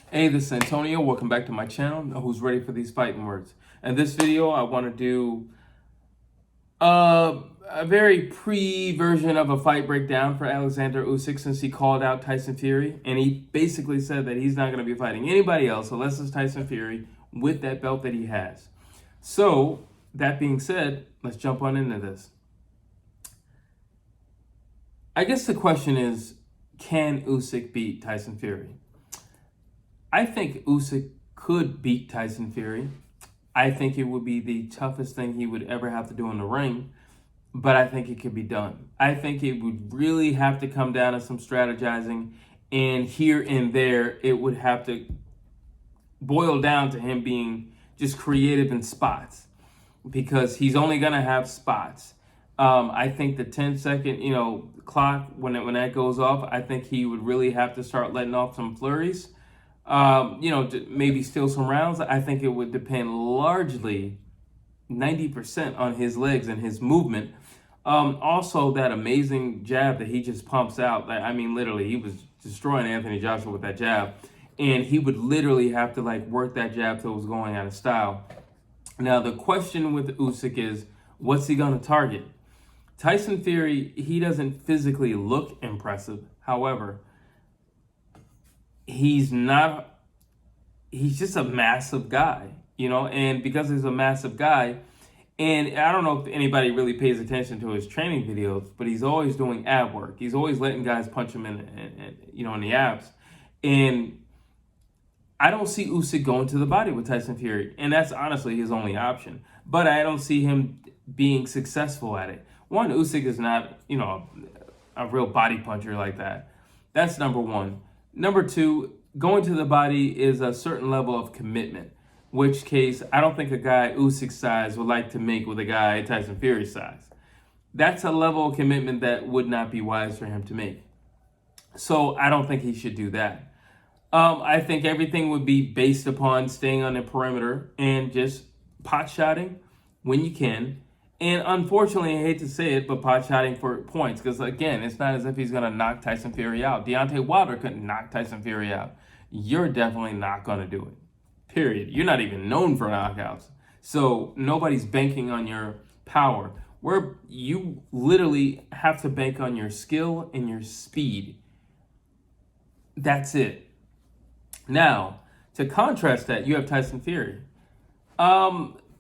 Hey, this is Antonio. Welcome back to my channel. Who's ready for these fighting words? In this video, I want to do a very pre-version of a fight breakdown for Oleksandr Usyk, since he called out Tyson Fury, and he basically said that he's not going to be fighting anybody else unless it's Tyson Fury with that belt that he has. So, that being said, let's jump on into this. I guess the question is, can Usyk beat Tyson Fury? I think Usyk could beat Tyson Fury. I think it would be the toughest thing he would ever have to do in the ring, but I think it could be done. I think it would really have to come down to some strategizing, and here and there, it would have to boil down to him being just creative in spots, because he's only going to have spots. I think the 10-second, clock, when that goes off, I think he would really have to start letting off some flurries. Maybe steal some rounds. I think it would depend largely 90% on his legs and his movement. Also, that amazing jab that he just pumps out. Literally, he was destroying Anthony Joshua with that jab. And he would literally have to work that jab till it was going out of style. Now, the question with Usyk is, what's he going to target? Tyson Fury, he doesn't physically look impressive. However, he's just a massive guy, and because he's a massive guy, and I don't know if anybody really pays attention to his training videos, but he's always doing ab work. He's always letting guys punch him in the abs. And I don't see Usyk going to the body with Tyson Fury, and that's honestly his only option. But I don't see him being successful at it. One, Usyk is not, a real body puncher like that. That's number one. Number two, going to the body is a certain level of commitment, which case I don't think a guy Usyk's size would like to make with a guy Tyson Fury's size. That's a level of commitment that would not be wise for him to make. So I don't think he should do that. I think everything would be based upon staying on the perimeter and just pot-shotting when you can. And unfortunately, I hate to say it, but pot-shotting for points. Because again, it's not as if he's going to knock Tyson Fury out. Deontay Wilder couldn't knock Tyson Fury out. You're definitely not going to do it. Period. You're not even known for knockouts. So nobody's banking on your power. Where you literally have to bank on your skill and your speed. That's it. Now, to contrast that, you have Tyson Fury.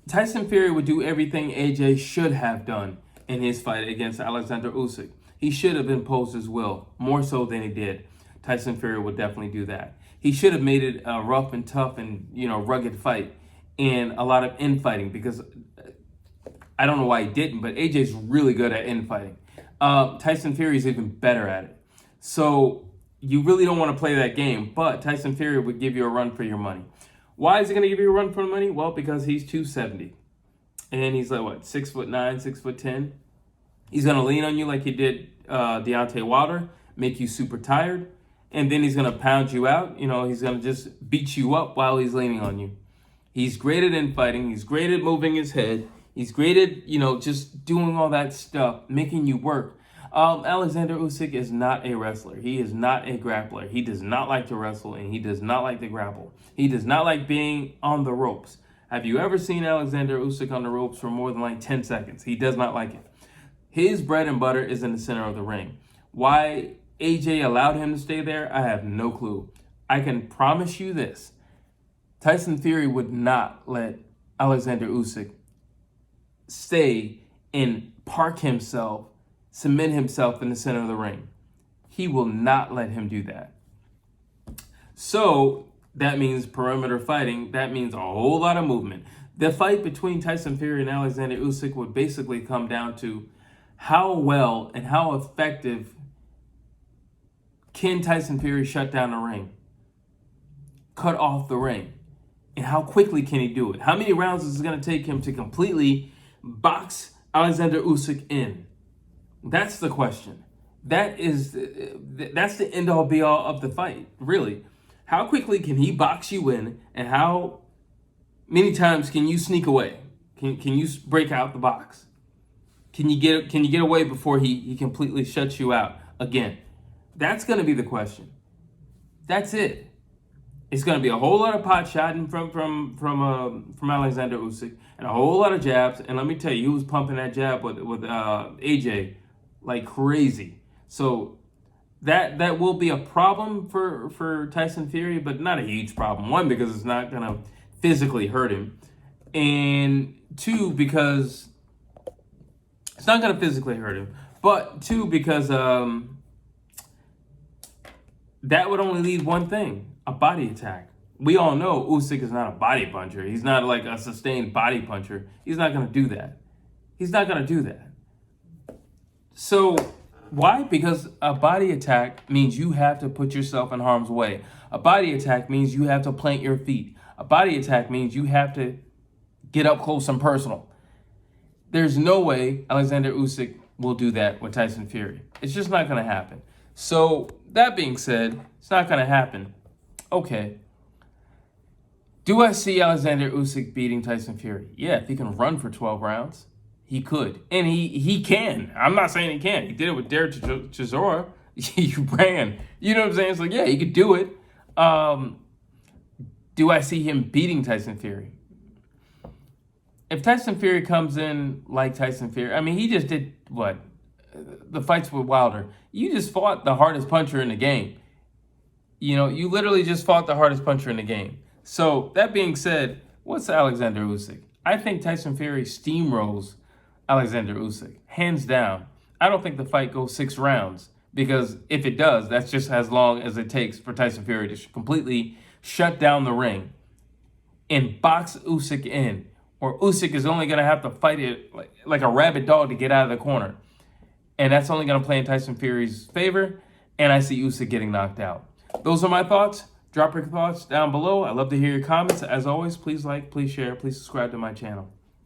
Tyson Fury would do everything AJ should have done in his fight against Oleksandr Usyk. He should have imposed his will, more so than he did. Tyson Fury would definitely do that. He should have made it a rough and tough and, rugged fight and a lot of infighting, because I don't know why he didn't, but AJ's really good at infighting. Tyson Fury's even better at it. So you really don't want to play that game, but Tyson Fury would give you a run for your money. Why is he going to give you a run for the money? Well, because he's 270. And he's 6'9", 6'10". He's going to lean on you like he did Deontay Wilder, make you super tired, and then he's going to pound you out. He's going to just beat you up while he's leaning on you. He's great at infighting. He's great at moving his head. He's great at, just doing all that stuff, making you work. Oleksandr Usyk is not a wrestler. He is not a grappler. He does not like to wrestle, and he does not like to grapple. He does not like being on the ropes. Have you ever seen Oleksandr Usyk on the ropes for more than 10 seconds? He does not like it. His bread and butter is in the center of the ring. Why AJ allowed him to stay there, I have no clue. I can promise you this. Tyson Fury would not let Oleksandr Usyk stay and park himself, cement himself in the center of the ring. He will not let him do that. So that means perimeter fighting. That means a whole lot of movement. The fight between Tyson Fury and Oleksandr Usyk would basically come down to how well and how effective can Tyson Fury shut down the ring, cut off the ring, and how quickly can he do it? How many rounds is it going to take him to completely box Oleksandr Usyk in? That's the question. That's the end-all be-all of the fight, really. How quickly can he box you in, and how many times can you sneak away? Can you break out the box? Can you get away before he completely shuts you out again? That's going to be the question. That's it. It's going to be a whole lot of pot shotting from Alexander Usyk and a whole lot of jabs. And let me tell you, he was pumping that jab with AJ like crazy. So that will be a problem for Tyson Fury, but not a huge problem. One, because it's not going to physically hurt him, and two, because it's not going to physically hurt him. But two, because that would only lead one thing: a body attack. We all know Usyk is not a body puncher. He's not like a sustained body puncher. He's not going to do that. He's not going to do that. So why? Because a body attack means you have to put yourself in harm's way. A body attack means you have to plant your feet. A body attack means you have to get up close and personal. There's no way Alexander Usyk will do that with Tyson Fury. It's just not going to happen. So that being said, it's not going to happen. Okay. Do I see Alexander Usyk beating Tyson Fury? Yeah, if he can run for 12 rounds, he could. And he can. I'm not saying he can't. He did it with Derek Chisora. He ran. You know what I'm saying? It's like, yeah, he could do it. Do I see him beating Tyson Fury? If Tyson Fury comes in like Tyson Fury, I mean, he just did what? The fights with Wilder. You just fought the hardest puncher in the game. You know, you literally just fought the hardest puncher in the game. So that being said, what's Alexander Usyk? I think Tyson Fury steamrolls Alexander Usyk, hands down. I don't think the fight goes 6 rounds, because if it does, that's just as long as it takes for Tyson Fury to completely shut down the ring and box Usyk in, or Usyk is only going to have to fight it like a rabid dog to get out of the corner. And that's only going to play in Tyson Fury's favor, and I see Usyk getting knocked out. Those are my thoughts. Drop your thoughts down below. I'd love to hear your comments. As always, please like, please share, please subscribe to my channel.